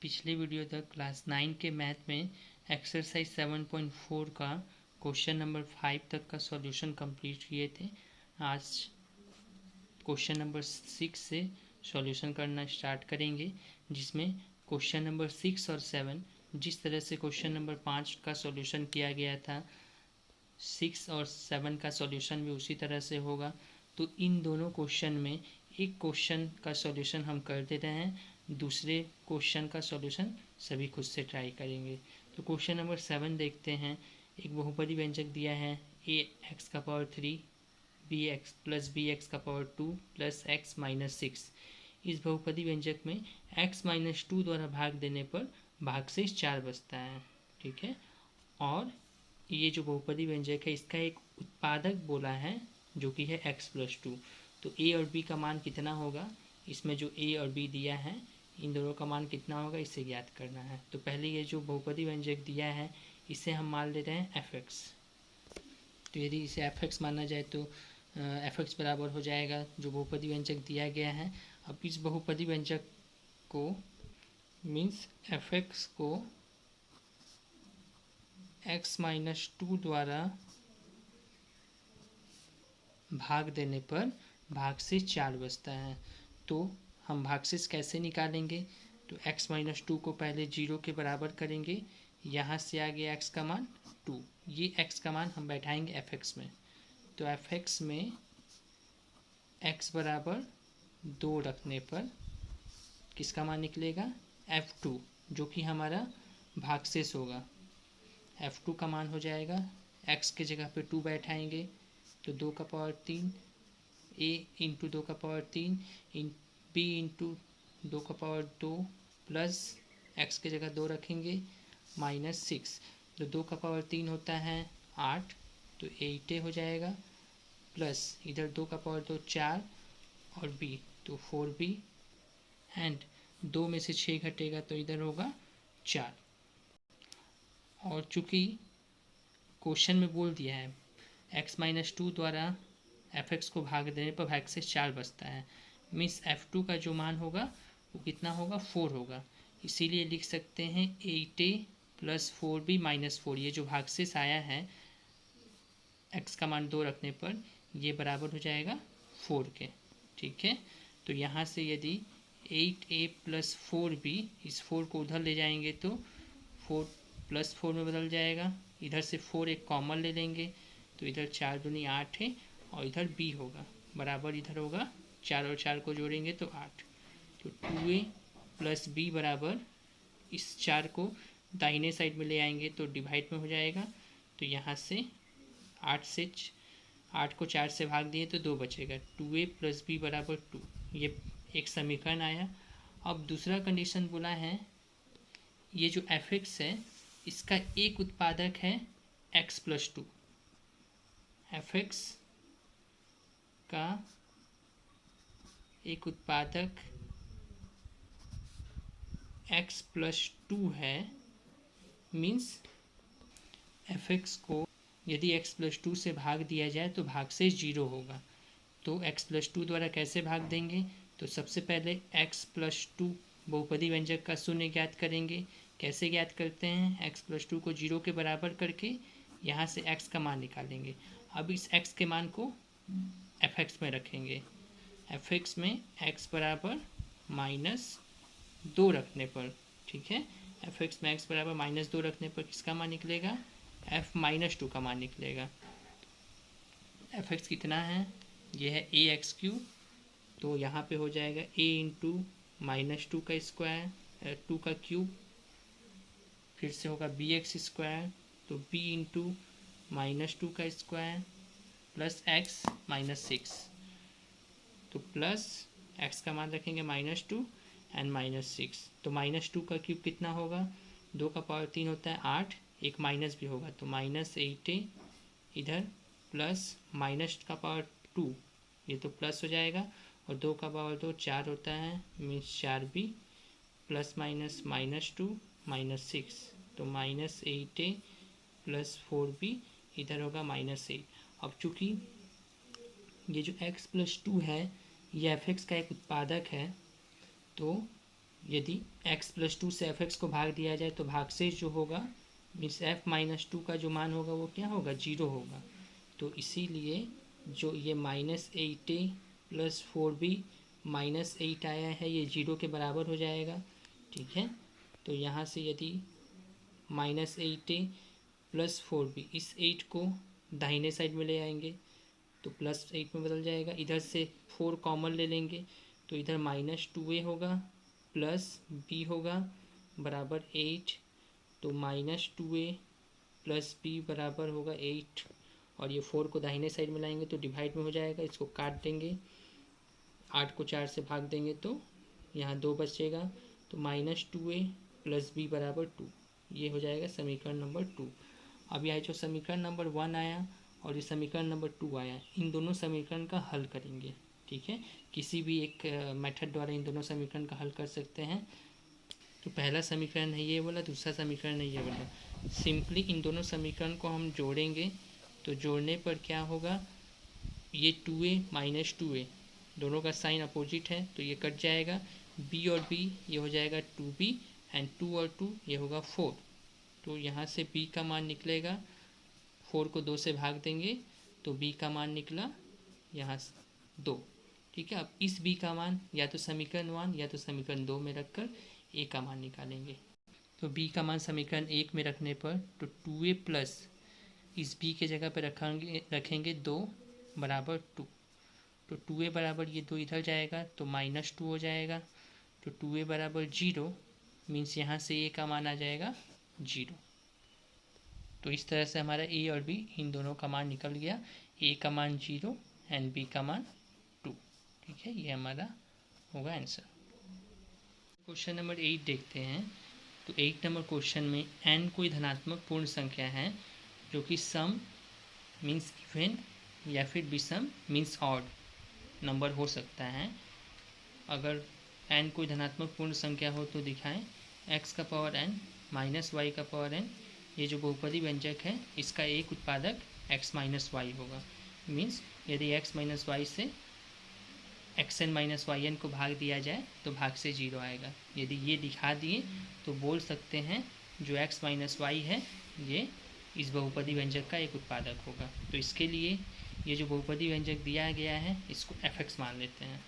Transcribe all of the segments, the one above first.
पिछले वीडियो तक क्लास 9 के मैथ में एक्सरसाइज 7.4 का क्वेश्चन नंबर 5 तक का सॉल्यूशन कंप्लीट किए थे। आज क्वेश्चन नंबर 6 से सॉल्यूशन करना स्टार्ट करेंगे, जिसमें क्वेश्चन नंबर 6 और 7 जिस तरह से क्वेश्चन नंबर 5 का सॉल्यूशन किया गया था, 6 और 7 का सॉल्यूशन भी उसी तरह से होगा। तो इन दोनों क्वेश्चन में एक क्वेश्चन का सॉल्यूशन हम कर दे रहे हैं, दूसरे क्वेश्चन का सॉल्यूशन सभी खुद से ट्राई करेंगे। तो क्वेश्चन नंबर 7 देखते हैं। एक बहुपदी व्यंजक दिया है a x का पावर 3 bx प्लस bx का पावर 2 प्लस x माइनस 6। इस बहुपदी व्यंजक में x माइनस 2 द्वारा भाग देने पर भागशेष 4 बचता है। ठीक है, और ये जो बहुपदी व्यंजक है इसका एक उत्पादक बोला है जो कि है x प्लस 2। तो a और b का मान कितना होगा, इसमें जो a और b दिया है इन दोनों का मान कितना होगा इसे ज्ञात करना है। तो पहले ये जो बहुपदी व्यंजक दिया है इसे हम मान ले रहे हैं fx। तो यदि इसे fx माना जाए तो fx बराबर हो जाएगा जो बहुपदी व्यंजक दिया गया है। अब इस बहुपदी व्यंजक को मीन्स fx को x माइनस 2 द्वारा भाग देने पर भागशेष 4 बचता है। तो हम भागशेष कैसे निकालेंगे, तो x माइनस 2 को पहले 0 के बराबर करेंगे, यहाँ से आ गया x का मान 2, ये x का मान हम बैठाएंगे fx में। तो fx में x बराबर 2 रखने पर किसका मान निकलेगा, f2, जो कि हमारा भागशेष होगा। f2 का मान हो जाएगा, x के जगह पे 2 बैठाएंगे तो 2 का पावर 3 a इंटू 2 का पावर 3 b इंटू 2 का पावर 2 प्लस x के जगह 2 रखेंगे माइनस 6। तो 2 का पावर 3 होता है 8, तो 8a हो जाएगा, प्लस इधर 2 का पावर 2 4 और b तो 4b, एंड 2 में से 6 घटेगा तो इधर होगा 4। और चूँकि क्वेश्चन में बोल दिया है x माइनस 2 द्वारा fx को भाग देने पर भागशेष 4 बचता है, मीन्स f2 का जो मान होगा वो कितना होगा, 4 होगा। इसीलिए लिख सकते हैं 8a प्लस 4b माइनस 4। ये जो भागशेष आया है x का मान 2 रखने पर ये बराबर हो जाएगा 4 के। ठीक है, तो यहाँ से यदि 8a प्लस 4b, इस 4 को उधर ले जाएंगे तो 4 प्लस 4 में बदल जाएगा, इधर से 4 एक कॉमन ले लेंगे तो इधर 4 दूनी 8 है और इधर b होगा बराबर, इधर होगा 4 और 4 को जोड़ेंगे तो 8। तो 2a प्लस b बराबर, इस 4 को दाहिने साइड में ले आएंगे तो डिवाइड में हो जाएगा, तो यहाँ से 8 को 4 से भाग दिए तो 2 बचेगा, 2a प्लस b बराबर 2। ये एक समीकरण आया। अब दूसरा कंडीशन बोला है ये जो fx है इसका एक उत्पादक है x प्लस 2। fx का एक उत्पादक x प्लस 2 है, मीन्स fx को यदि x प्लस 2 से भाग दिया जाए तो भागशेष 0 होगा। तो x प्लस 2 द्वारा कैसे भाग देंगे, तो सबसे पहले x प्लस 2 बहुपदी व्यंजक का शून्य ज्ञात करेंगे। कैसे ज्ञात करते हैं, x प्लस 2 को 0 के बराबर करके यहाँ से x का मान निकालेंगे। अब इस x के मान को fx में रखेंगे, fx में x बराबर माइनस 2 रखने पर, ठीक है, fx में x बराबर माइनस 2 रखने पर किसका मान निकलेगा, f माइनस 2 का मान निकलेगा। fx कितना है, ये है ax3, तो यहाँ पे हो जाएगा a इंटू माइनस 2 का स्क्वायर 2 का क्यूब, फिर से होगा bx स्क्वायर, तो b इंटू माइनस 2 का स्क्वायर प्लस x माइनस 6, तो प्लस x का मान रखेंगे माइनस 2 एंड माइनस 6। तो माइनस 2 का क्यूब कितना होगा, 2 का पावर 3 होता है 8, एक माइनस भी होगा तो माइनस 8a इधर, प्लस माइनस का पावर 2 ये तो प्लस हो जाएगा, और 2 का पावर 2 4 होता है, means 4b plus minus minus 2 minus 6, तो माइनस 8a प्लस 4b इधर होगा माइनस 8। अब चूँकि ये जो x प्लस 2 है ये fx का एक उत्पादक है, तो यदि x+2 से fx को भाग दिया जाए तो भागशेष जो होगा मीन्स f-2 का जो मान होगा वो क्या होगा, 0 होगा। तो इसीलिए जो ये -8a + 4b -8 आया है ये 0 के बराबर हो जाएगा। ठीक है, तो यहाँ से यदि -8a + 4b, इस 8 को दाहिने साइड में ले आएंगे तो +8 में बदल जाएगा। इधर से 4 कॉमन ले लेंगे तो इधर -2a होगा प्लस b होगा बराबर 8। तो -2a + b बराबर होगा 8 और ये 4 को दाहिने साइड में लाएंगे तो डिवाइड में हो जाएगा। इसको काट देंगे, 8 को 4 से भाग देंगे तो यहाँ 2 बचेगा। तो -2a + b बराबर 2, ये हो जाएगा समीकरण नंबर 2। अब यह जो समीकरण नंबर 1 आया और ये समीकरण नंबर 2 आया, इन दोनों समीकरण का हल करेंगे। ठीक है, किसी भी एक मेथड द्वारा इन दोनों समीकरण का हल कर सकते हैं। तो पहला समीकरण है ये वाला, दूसरा समीकरण है ये वाला। सिंपली इन दोनों समीकरण को हम जोड़ेंगे तो जोड़ने पर क्या होगा, ये 2a - 2a दोनों का साइन अपोजिट है तो ये कट जाएगा। b और b ये हो जाएगा 2b एंड 2 और 2 ये होगा 4। तो यहाँ से b का मान निकलेगा, 4 को 2 से भाग देंगे तो b का मान निकला यहाँ 2। ठीक है, अब इस b का मान या तो समीकरण 1 या तो समीकरण 2 में रखकर a का मान निकालेंगे। तो b का मान समीकरण 1 में रखने पर तो 2a प्लस इस b के जगह पर रखेंगे 2 बराबर 2। तो 2a बराबर ये 2 इधर जाएगा तो -2 हो जाएगा। तो 2a बराबर 0 मीन्स यहाँ से a का मान आ जाएगा 0। तो इस तरह से हमारा a और b इन दोनों का मान निकल गया, a का मान 0 एंड b का मान 2। ठीक है, ये हमारा होगा आंसर। क्वेश्चन नंबर 8 देखते हैं। तो 8 नंबर क्वेश्चन में n कोई धनात्मक पूर्ण संख्या है जो कि सम मीन्स इवन या फिर विषम मीन्स ऑड नंबर हो सकता है। अगर n कोई धनात्मक पूर्ण संख्या हो तो दिखाएं x का पावर n माइनस y का पावर n, ये जो बहुपदी व्यंजक है इसका एक उत्पादक x माइनस वाई होगा। मीन्स यदि x माइनस वाई से xn माइनस वाई एन को भाग दिया जाए तो भाग से 0 आएगा। यदि ये दिखा दिए तो बोल सकते हैं जो x माइनस वाई है ये इस बहुपदी व्यंजक का एक उत्पादक होगा। तो इसके लिए ये जो बहुपदी व्यंजक दिया गया है इसको fx मान लेते हैं।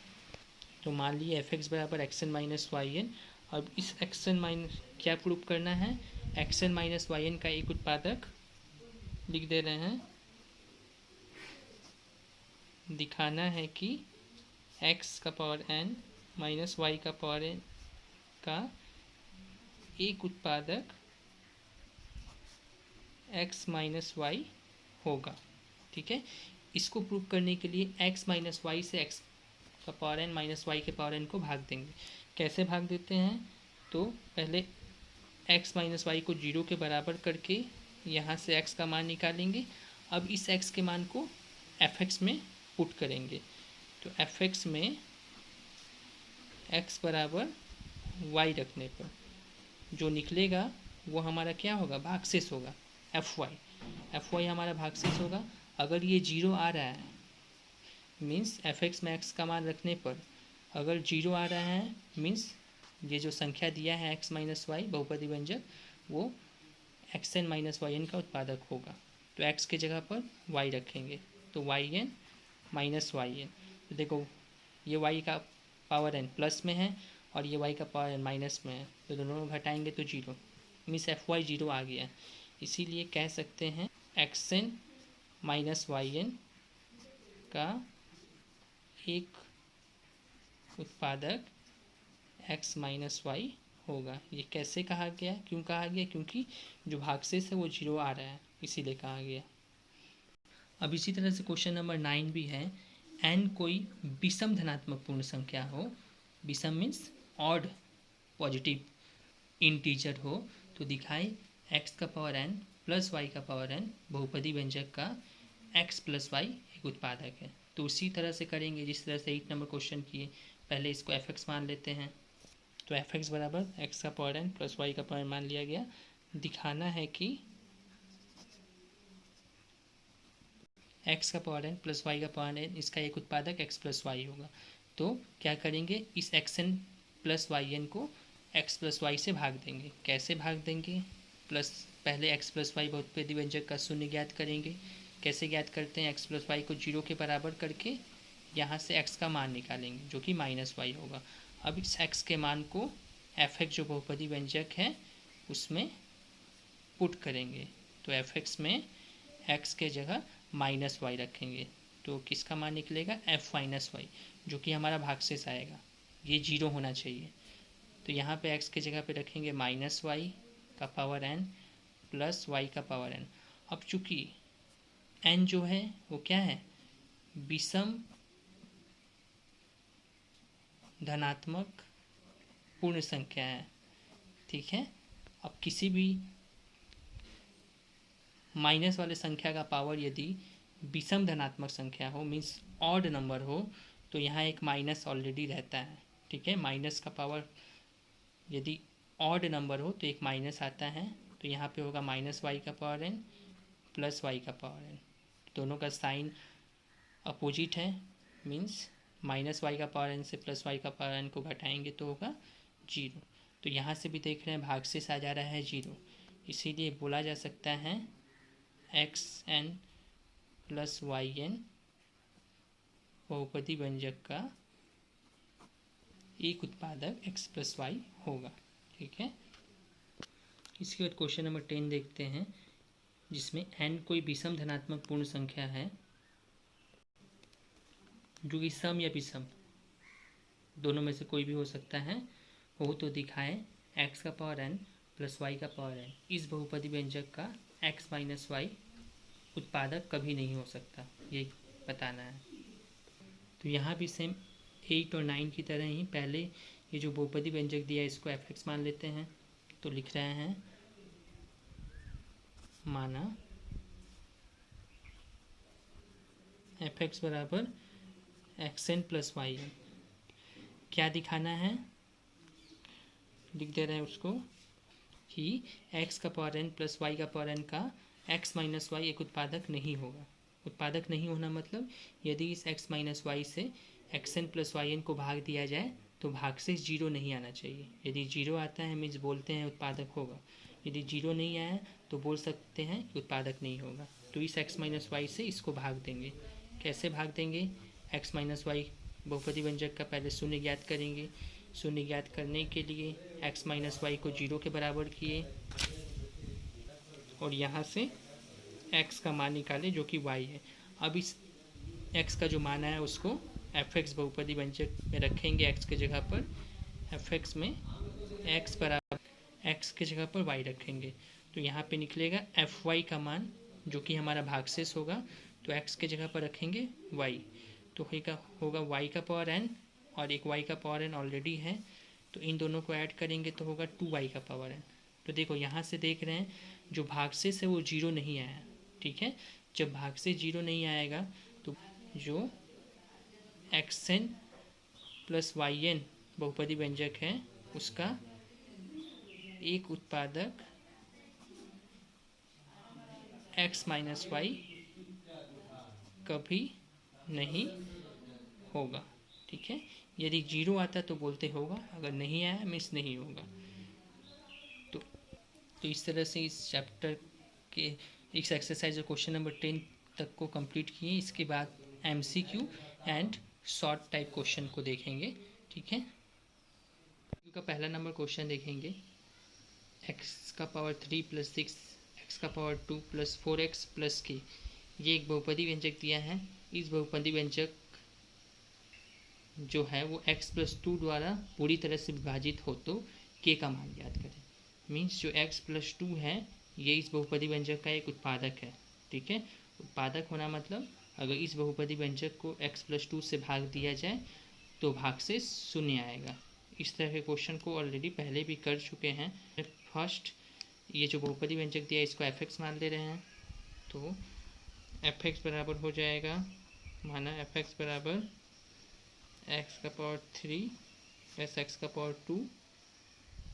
तो मान लिए fx बराबर xn माइनस वाई एन। अब इस xn माइनस क्या प्रूव करना है, xn माइनस वाई एन का एक उत्पादक लिख दे रहे हैं। दिखाना है कि x का पावर n माइनस वाई का पावर n का एक उत्पादक x माइनस वाई होगा। ठीक है, इसको प्रूव करने के लिए x माइनस वाई से x का पावर n माइनस वाई के पावर n को भाग देंगे। कैसे भाग देते हैं, तो पहले x माइनस वाई को 0 के बराबर करके यहाँ से x का मान निकालेंगे। अब इस x के मान को fx में पुट करेंगे। तो fx में x बराबर y रखने पर जो निकलेगा वो हमारा क्या होगा, भागशेष होगा fy हमारा भागशेष होगा। अगर ये 0 आ रहा है मीन्स fx में x का मान रखने पर अगर 0 आ रहा है मीन्स ये जो संख्या दिया है x माइनस वाई बहुपदी व्यंजक वो xn माइनस वाई एन का उत्पादक होगा। तो x के जगह पर y रखेंगे तो yn माइनस वाई एन। तो देखो ये y का पावर n प्लस में है और ये y का पावर n माइनस में है, तो दोनों घटाएंगे तो 0 मीन्स fy 0 आ गया। इसीलिए कह सकते हैं xn माइनस वाई एन का एक उत्पादक x माइनस वाई होगा। ये कैसे कहा गया, क्यों कहा गया, क्योंकि जो भागशेष है वो 0 आ रहा है इसीलिए कहा गया। अब इसी तरह से क्वेश्चन नंबर 9 भी है। n कोई विषम धनात्मक पूर्ण संख्या हो, विषम मीन्स ऑड पॉजिटिव इंटीजर हो, तो दिखाए x का पावर n प्लस y का पावर n बहुपदी व्यंजक का x प्लस y एक उत्पादक है। तो उसी तरह से करेंगे जिस तरह से 8 नंबर क्वेश्चन किए। पहले इसको fx मान लेते हैं। तो fx बराबर x का पावर n प्लस y का पावर मान लिया गया। दिखाना है कि x का पावर n प्लस y का पावर n इसका एक उत्पादक x प्लस y होगा। तो क्या करेंगे, इस xn प्लस yn को एक्स प्लस वाई से भाग देंगे। कैसे भाग देंगे? प्लस पहले एक्स प्लस वाई बहुपदी व्यंजक का शून्य ज्ञात करेंगे। कैसे ज्ञात करते हैं? एक्स प्लस वाई को जीरो के बराबर करके यहाँ से एक्स का मान निकालेंगे जो कि माइनस वाई होगा। अब इस एक्स के मान को एफ एक्स जो बहुपदी व्यंजक है उसमें पुट करेंगे। तो एफ एक्स में एक्स के जगह माइनस वाई रखेंगे तो किसका मान निकलेगा? एफ माइनस वाई, जो कि हमारा भागशेष आएगा। ये जीरो होना चाहिए। तो यहाँ पे एक्स के जगह पे रखेंगे माइनस वाई का पावर एन प्लस वाई का पावर एन। अब चूंकि एन जो है वो क्या है? विषम धनात्मक पूर्ण संख्या है। ठीक है। अब किसी भी माइनस वाले संख्या का पावर यदि विषम धनात्मक संख्या हो, मीन्स ऑड नंबर हो, तो यहाँ एक माइनस ऑलरेडी रहता है। ठीक है। माइनस का पावर यदि ऑड नंबर हो तो एक माइनस आता है। तो यहाँ पे होगा माइनस वाई का पावर एन प्लस वाई का पावर एन। दोनों का साइन अपोजिट है, मीन्स माइनस वाई का पावर एन से प्लस वाई का पावर एन को घटाएंगे तो होगा जीरो। तो यहाँ से भी देख रहे हैं भागशेष आ जा रहा है जीरो। इसीलिए बोला जा सकता है x N plus Y n बहुपदी व्यंजक का एक उत्पादक एक्स प्लस वाई होगा। ठीक है। इसके बाद क्वेश्चन नंबर 10 देखते हैं, जिसमें एन कोई विषम धनात्मक पूर्ण संख्या है जो कि सम या विषम दोनों में से कोई भी हो सकता है, हो तो दिखाएं एक्स का पावर एन प्लस वाई का पावर एन। इस बहुपदी व्यंजक का एक्स माइनस वाई उत्पादक कभी नहीं हो सकता, ये बताना है। तो यहाँ भी सेम 8 और 9 की तरह ही पहले ये जो बहुपदी व्यंजक दिया है इसको एफ एक्स मान लेते हैं। तो लिख रहे हैं माना एफ एक्स बराबर X N plus Y N. क्या दिखाना है? लिख दे रहे हैं उसको कि एक्स का पावर एन प्लस वाई का पावर एन का एक्स माइनस वाई एक उत्पादक नहीं होगा। उत्पादक नहीं होना मतलब यदि इस एक्स माइनस वाई से X N plus Y N को भाग दिया जाए तो भागशेष जीरो नहीं आना चाहिए। यदि जीरो आता है मीन्स बोलते हैं उत्पादक होगा, यदि जीरो नहीं आया तो बोल सकते हैं कि उत्पादक नहीं होगा। तो इस एक्स माइनस वाई से इसको भाग देंगे। कैसे भाग देंगे? एक्स माइनस वाई बहुपदी व्यंजक का पहले शून्य ज्ञात करेंगे। शून्य ज्ञात करने के लिए एक्स माइनस वाई को जीरो के बराबर किए और यहाँ से एक्स का मान निकाले जो कि वाई है। अब इस एक्स का जो मान है उसको एफ एक्स बहुपदी व्यंजक में रखेंगे एक्स के जगह पर। एफ एक्स में एक्स बराबर एक्स के जगह पर वाई रखेंगे तो यहाँ पे निकलेगा एफ वाई का मान जो कि हमारा भागशेष होगा। तो एक्स के जगह पर रखेंगे वाई तो होगा वाई का पावर एन और एक वाई का पावर एन ऑलरेडी है तो इन दोनों को ऐड करेंगे तो होगा 2y का पावर एन। तो देखो यहाँ से देख रहे हैं जो भागशेष है वो जीरो नहीं आया। ठीक है। जब भागशेष जीरो नहीं आएगा तो जो x N plus Y n बहुपदी व्यंजक है उसका एक उत्पादक एक्स माइनस वाई कभी नहीं होगा। ठीक है। यदि जीरो आता तो बोलते होगा, अगर नहीं आया मीन्स नहीं होगा। तो इस तरह से इस चैप्टर के इस एक्सरसाइज और क्वेश्चन नंबर 10 तक को कंप्लीट किए। इसके बाद MCQ and short type question को देखेंगे। ठीक है। का पहला नंबर क्वेश्चन देखेंगे, x का पावर 3 प्लस 6 x का power 2 plus 4x plus k। ये एक बहुपदी व्यंजक दिया है। इस बहुपदी व्यंजक जो है वो x प्लस 2 द्वारा पूरी तरह से विभाजित हो तो k का मान ज्ञात करें। मीन्स जो x प्लस 2 है ये इस बहुपदी व्यंजक का एक उत्पादक है। ठीक है। उत्पादक होना मतलब अगर इस बहुपदी व्यंजक को x प्लस 2 से भाग दिया जाए तो भागशेष शून्य आएगा। इस तरह के क्वेश्चन को ऑलरेडी पहले भी कर चुके हैं। फर्स्ट ये जो बहुपदी व्यंजक दिया है इसको एफ एक्स मान ले रहे हैं तो एफ एक्स बराबर हो जाएगा, माना एफ एक्स बराबर एक्स का पावर 3 प्लस एक्स का पावर 2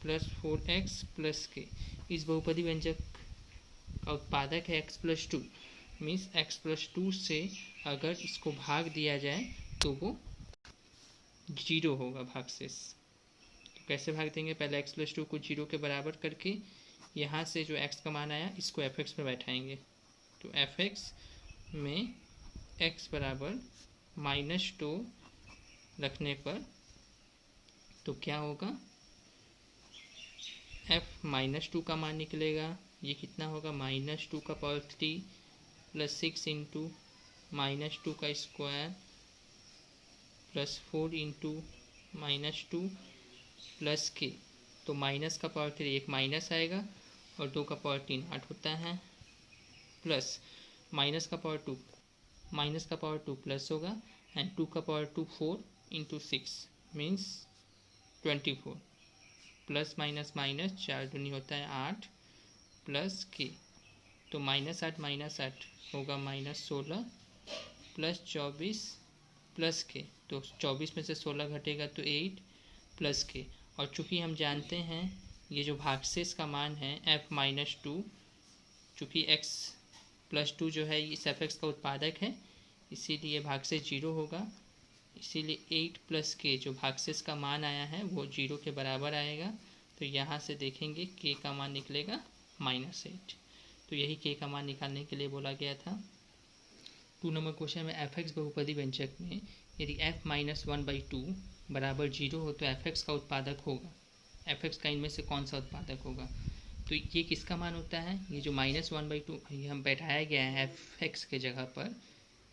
प्लस 4x प्लस के। इस बहुपदी व्यंजक का उत्पादक है x plus 2, means x plus 2 से अगर इसको भाग दिया जाए तो वो जीरो होगा भागशेष। कैसे भाग देंगे, पहले x प्लस 2 को 0 के बराबर करके यहाँ से जो x का मान आया इसको fx में बैठाएंगे। तो fx में x बराबर -2 रखने पर तो क्या होगा, f -2 का मान निकलेगा। ये कितना होगा, -2 का पावर 3 प्लस 6 इंटू -2 का स्क्वायर प्लस 4 इंटू -2 प्लस के। तो माइनस का पावर 3 एक माइनस आएगा और 2 का पावर 3 8 होता है, प्लस माइनस का पावर 2 प्लस होगा एंड 2 का power 2 4 into 6 means 24 plus minus minus 4 दूनी होता है 8 प्लस के। तो -8 होगा -16 प्लस 24 प्लस के। तो 24 में से 16 घटेगा तो 8 प्लस के। और चूंकि हम जानते हैं ये जो भागशेष का मान है f-2, चूँकि x प्लस 2 जो है इस fx का उत्पादक है, इसीलिए भागशेष 0 होगा। इसीलिए 8 प्लस के जो भागशेष का मान आया है वो 0 के बराबर आएगा। तो यहाँ से देखेंगे k का मान निकलेगा -8। तो यही k का मान निकालने के लिए बोला गया था। 2 नंबर क्वेश्चन में fx बहुपदी व्यंजक में यदि f-1/2 बराबर 0 हो तो fx का उत्पादक होगा। fx का इनमें से कौन सा उत्पादक होगा, तो ये किसका मान होता है, ये जो -1/2 ये हम बैठाया गया है fx के जगह पर,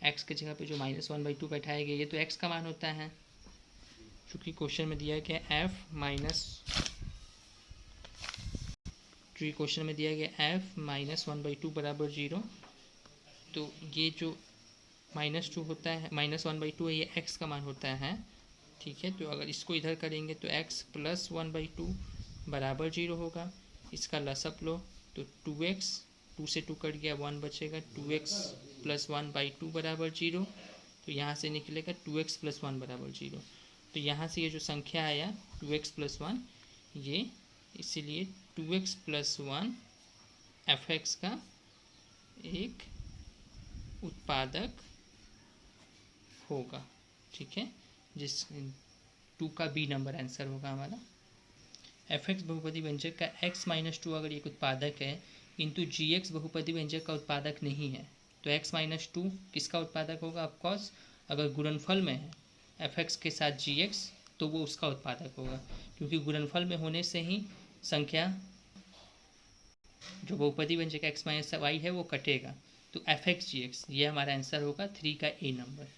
x के जगह पे जो -1/2 बैठाया गया ये तो x का मान होता है। चूँकि क्वेश्चन में दिया गया f-1/2 बराबर 0, तो ये जो -2 होता है -1/2 है ये x का मान होता है। ठीक है, तो अगर इसको इधर करेंगे तो x प्लस 1/2 बराबर 0 होगा। इसका लसअप लो तो 2x, 2 से 2 कट गया 1 बचेगा, 2x प्लस 1/2 बराबर 0। तो यहाँ से निकलेगा 2x प्लस 1 बराबर 0। तो यहाँ से ये जो संख्या आया 2x प्लस 1 ये, इसीलिए 2x प्लस 1 fx का एक उत्पादक होगा। ठीक है, जिस 2 का बी नंबर आंसर होगा हमारा। fx बहुपदी व्यंजक का x-2 अगर एक उत्पादक है किंतु gx बहुपदी व्यंजक का उत्पादक नहीं है तो x-2 किसका उत्पादक होगा, ऑफकोर्स अगर गुणनफल में है fx के साथ gx तो वो उसका उत्पादक होगा, क्योंकि गुणनफल में होने से ही संख्या जो बहुपदी व्यंजक x-y है वो कटेगा। तो fx gx ये हमारा आंसर होगा 3 का ए नंबर।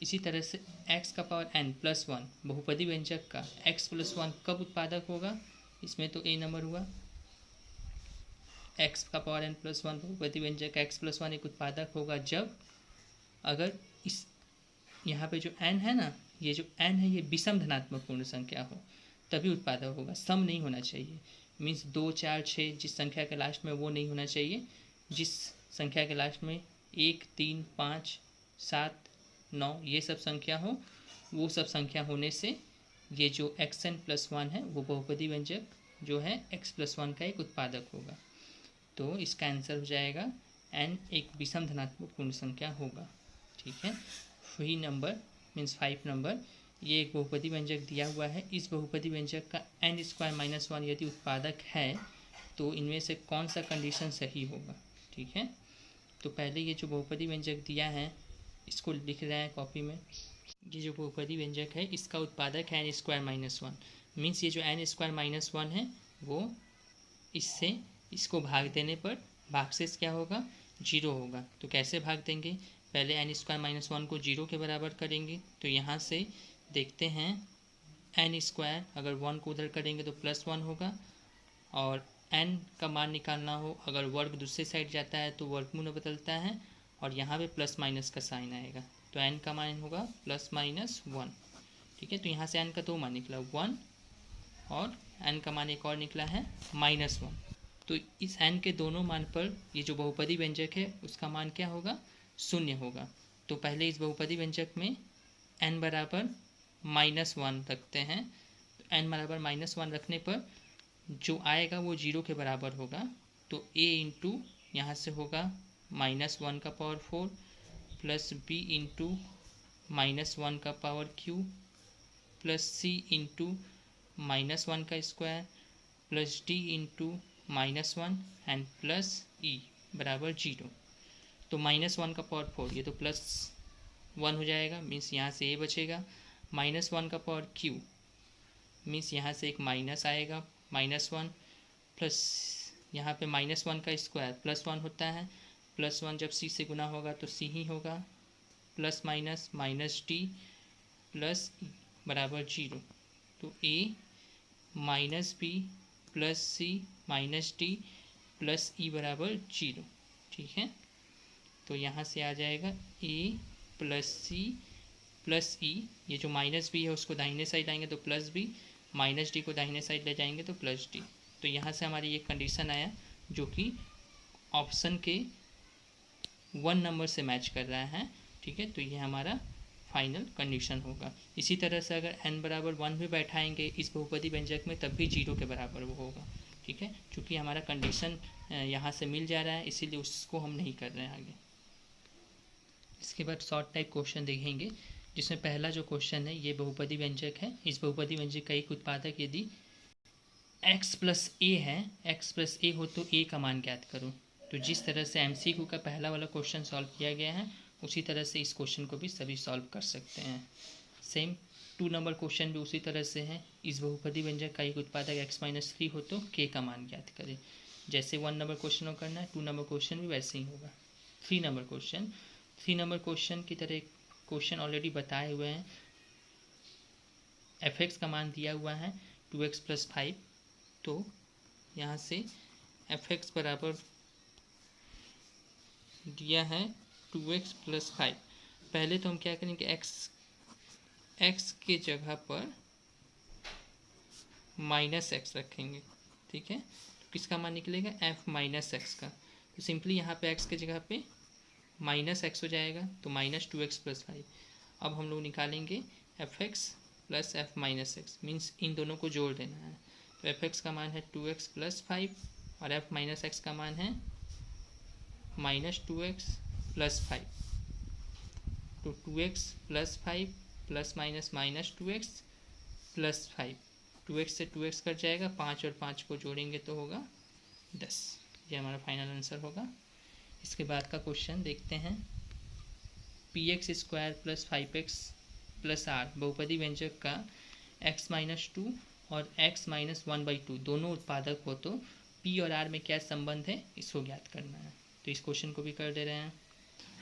इसी तरह से x का पावर n प्लस 1 बहुपदी व्यंजक का x प्लस 1 कब उत्पादक होगा, इसमें तो ए नंबर हुआ। x का पावर n प्लस 1 बहुपदी व्यंजक का x प्लस 1 एक उत्पादक होगा जब अगर इस यहाँ पे जो n है ना, ये जो n है ये विषम धनात्मक पूर्ण संख्या हो तभी उत्पादक होगा। सम नहीं होना चाहिए, मीन्स 2 4 6 जिस संख्या के लास्ट में वो नहीं होना चाहिए। जिस संख्या के लास्ट में 1 3 5 7 9 ये सब संख्या हो, वो सब संख्या होने से ये जो xn प्लस 1 है वो बहुपदी व्यंजक जो है x प्लस 1 का एक उत्पादक होगा। तो इसका आंसर हो जाएगा n एक विषम धनात्मक पूर्ण संख्या होगा। ठीक है, वही नंबर मीन्स 5 नंबर, ये एक बहुपदी व्यंजक दिया हुआ है। इस बहुपदी व्यंजक का n² - 1 यदि उत्पादक है तो इनमें से कौन सा कंडीशन सही होगा। ठीक है, तो पहले ये जो बहुपदी व्यंजक दिया है इसको लिख रहे हैं कॉपी में। ये जो बहुपदी व्यंजक है इसका उत्पादक है n² - 1, मीन्स ये जो n² - 1 है वो इससे इसको भाग देने पर भागशेष क्या होगा, 0 होगा। तो कैसे भाग देंगे, पहले n² - 1 को 0 के बराबर करेंगे। तो यहाँ से देखते हैं n² अगर 1 को उधर करेंगे तो +1 होगा, और n का मान निकालना हो अगर वर्ग दूसरे साइड जाता है तो वर्गमूल में बदलता है और यहाँ पे प्लस माइनस का साइन आएगा। तो n का मान होगा +-1। ठीक है, तो यहाँ से n का 2 मान निकला 1 और n का मान एक और निकला है -1। तो इस n के दोनों मान पर ये जो बहुपदी व्यंजक है उसका मान क्या होगा, 0 होगा। तो पहले इस बहुपदी व्यंजक में n बराबर -1 रखते हैं। तो n बराबर -1 रखने पर जो आएगा वो 0 के बराबर होगा। तो a इंटू यहाँ से होगा -1 का पावर 4 प्लस b इंटू -1 का power cube plus c into -1 का square plus d into -1 and plus e बराबर 0। तो -1 का पावर 4, ये तो +1 हो जाएगा, मीन्स यहाँ से ए बचेगा। -1 का पावर क्यू मीन्स यहाँ से एक माइनस आएगा, -1 प्लस यहाँ पे -1 का स्क्वायर +1 होता है, +1 जब सी से गुना होगा तो सी ही होगा, plus minus minus d plus e बराबर 0। तो a minus b plus c minus d plus e बराबर 0। ठीक है, तो यहाँ से आ जाएगा ए प्लस सी प्लस ई, ये जो माइनस बी है उसको दाहिने साइड लाएंगे तो प्लस बी, माइनस डी को दाहिने साइड ले जाएंगे तो प्लस डी। तो यहाँ से हमारी ये कंडीशन आया जो कि ऑप्शन के 1 नंबर से मैच कर रहा है। ठीक है, तो ये हमारा फाइनल कंडीशन होगा। इसी तरह से अगर n बराबर 1 भी बैठाएंगे इस बहुपदी व्यंजक में तब भी 0 के बराबर वो होगा। ठीक है, चूँकि हमारा कंडीशन यहाँ से मिल जा रहा है इसीलिए उसको हम नहीं कर रहे हैं आगे। इसके बाद शॉर्ट टाइप क्वेश्चन देखेंगे, जिसमें पहला जो क्वेश्चन है ये बहुपदी व्यंजक है। इस बहुपदी व्यंजक का एक उत्पादक यदि x प्लस ए है, x प्लस ए हो तो a का मान ज्ञात करो। तो जिस तरह से MCQ का पहला वाला क्वेश्चन सॉल्व किया गया है उसी तरह से इस क्वेश्चन को भी सभी सॉल्व कर सकते हैं। सेम 2 नंबर क्वेश्चन भी उसी तरह से है। इस बहुपदी व्यंजक का एक उत्पादक x-3 हो तो k का मान ज्ञात करें। जैसे 1 नंबर क्वेश्चन को करना है 2 नंबर क्वेश्चन भी वैसे ही होगा। 3 नंबर क्वेश्चन की तरह क्वेश्चन ऑलरेडी बताए हुए हैं। fx का मान दिया हुआ है 2x + 5, तो यहाँ से fx बराबर दिया है 2x + 5। पहले तो हम क्या करेंगे, x के जगह पर -x रखेंगे। ठीक है, तो किसका मान निकलेगा, f - x का। तो सिंपली यहाँ पे x के जगह पे -x हो जाएगा, तो -2x + 5। अब हम लोग निकालेंगे fx + f - x, means in दोनों को जोड़ देना है। तो fx का मान है 2x + 5 और f - x का मान है -2x + 5। तो 2x + 5 plus minus -2x + 5, 2x से 2x कट जाएगा, 5 और 5 को जोड़ेंगे तो होगा 10। ये हमारा फाइनल आंसर होगा। इसके बाद का क्वेश्चन देखते हैं। px² + 5x + r बहुपदी व्यंजक का x-2 और x-1/2 दोनों उत्पादक हो तो p और r में क्या संबंध है इसको ज्ञात करना है। तो इस क्वेश्चन को भी कर दे रहे हैं।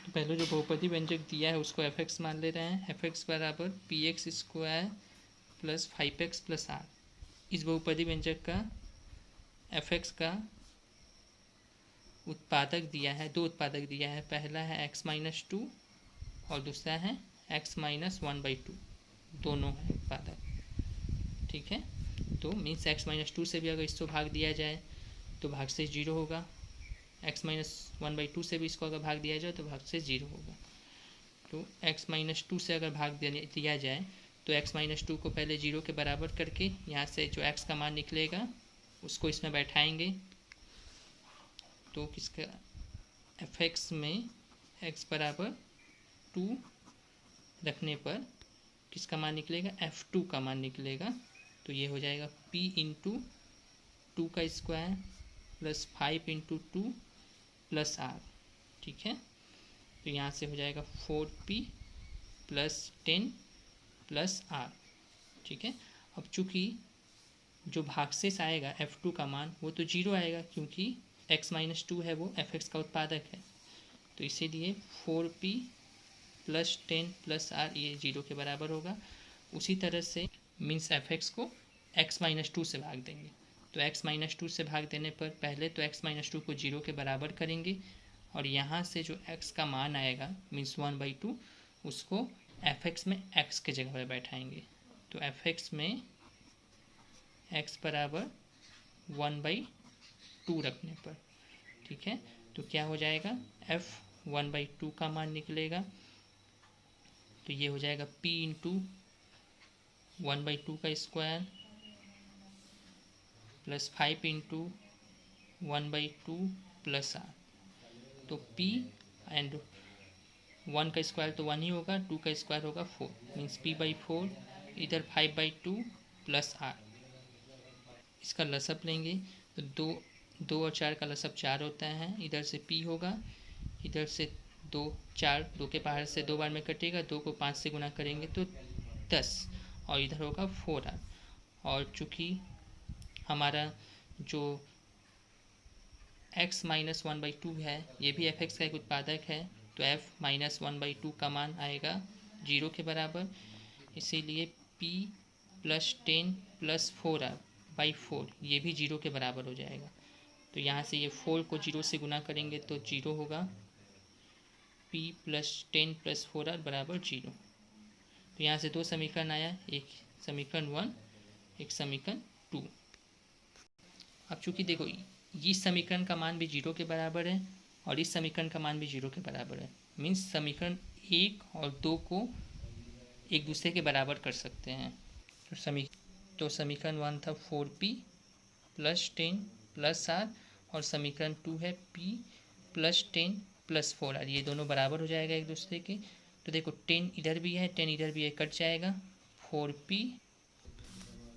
तो पहले जो बहुपदी व्यंजक दिया है उसको fx मान ले रहे हैं। fx बराबर px² + 5x + r। इस बहुपदी व्यंजक का fx का उत्पादक दिया है, 2 उत्पादक दिया है। पहला है x-2 और दूसरा है x-1/2, दोनों है उत्पादक। ठीक है, तो मीन्स x-2 से भी अगर इसको भाग दिया जाए तो भाग से 0 होगा, x-1/2 से भी इसको अगर भाग दिया जाए तो भाग से 0 होगा। तो x-2 से अगर भाग दिया जाए तो x-2 को पहले 0 के बराबर करके यहाँ से जो x का मान निकलेगा उसको इसमें बैठाएंगे। तो किसका fx में x बराबर 2 रखने पर किसका मान निकलेगा, f2 का मान निकलेगा। तो ये हो जाएगा p × 2 का स्क्वायर + 5 × 2 + r। ठीक है, तो यहाँ से हो जाएगा 4p + 10 + r। ठीक है, अब चूँकि जो भागशेष आएगा f2 का मान वो तो 0 आएगा क्योंकि x-2 है वो fx का उत्पादक है। तो इसीलिए 4p + 10 + r ये 0 के बराबर होगा। उसी तरह से मीन्स fx को x-2 से भाग देंगे। तो x-2 से भाग देने पर पहले तो x-2 को 0 के बराबर करेंगे और यहाँ से जो x का मान आएगा मीन्स 1/2 उसको fx में x के जगह पर बैठाएंगे। तो fx में x बराबर 1/2 रखने पर, ठीक है, तो क्या हो जाएगा, f 1/2 का मान निकलेगा। तो ये हो जाएगा p × 1/2 का स्क्वायर + 5 × 1/2 + r। तो p एंड 1 का स्क्वायर तो 1 ही होगा, 2 का स्क्वायर होगा 4, मीन्स p/4, इधर 5/2 + r। इसका लसअप लेंगे तो 2 और 4 का लसअप 4 होता है। इधर से p होगा, इधर से 2 4 2 के बाहर से 2 बार में कटेगा, 2 को 5 से गुना करेंगे तो 10 और इधर होगा 4r। और चूँकि हमारा जो x माइनस 1/2 है ये भी fx का एक उत्पादक है, तो f माइनस 1/2 का मान आएगा 0 के बराबर। इसीलिए p प्लस 10 प्लस 4r/4 ये भी 0 के बराबर हो जाएगा। तो यहाँ से ये 4 को 0 से गुना करेंगे तो 0 होगा, p प्लस 10 प्लस 4r बराबर 0। तो यहाँ से 2 समीकरण आया, एक समीकरण 1, एक समीकरण 2। अब चूँकि देखो इस समीकरण का मान भी 0 के बराबर है और इस समीकरण का मान भी 0 के बराबर है, मीन्स समीकरण 1 और 2 को एक दूसरे के बराबर कर सकते हैं। तो समीकरण 1 था 4p प्लस 10 प्लस r और समीकरण 2 है p प्लस 10 प्लस 4r, ये दोनों बराबर हो जाएगा एक दूसरे के। तो देखो 10 इधर भी है, 10 इधर भी है, कट जाएगा। 4p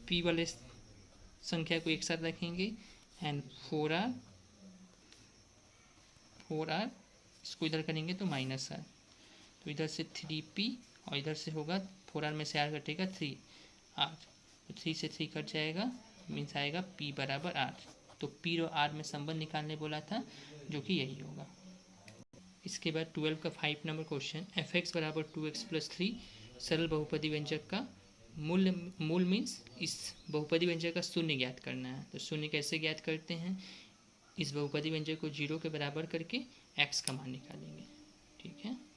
p वाले संख्या को एक साथ रखेंगे एंड 4r इसको इधर करेंगे तो माइनस r। तो इधर से 3p और इधर से होगा 4r में से r कटेगा 3r, तो 3 से 3 कट जाएगा, मीन्स आएगा p बराबर r। तो p और r में संबंध निकालने बोला था, जो कि यही होगा। इसके बाद 12 का 5 नंबर क्वेश्चन, fx बराबर 2x प्लस 3 सरल बहुपदी व्यंजक का मूल मीन्स इस बहुपदी व्यंजक का शून्य ज्ञात करना है। तो शून्य कैसे ज्ञात करते हैं, इस बहुपदी व्यंजक को 0 के बराबर करके x का मान निकालेंगे। ठीक है।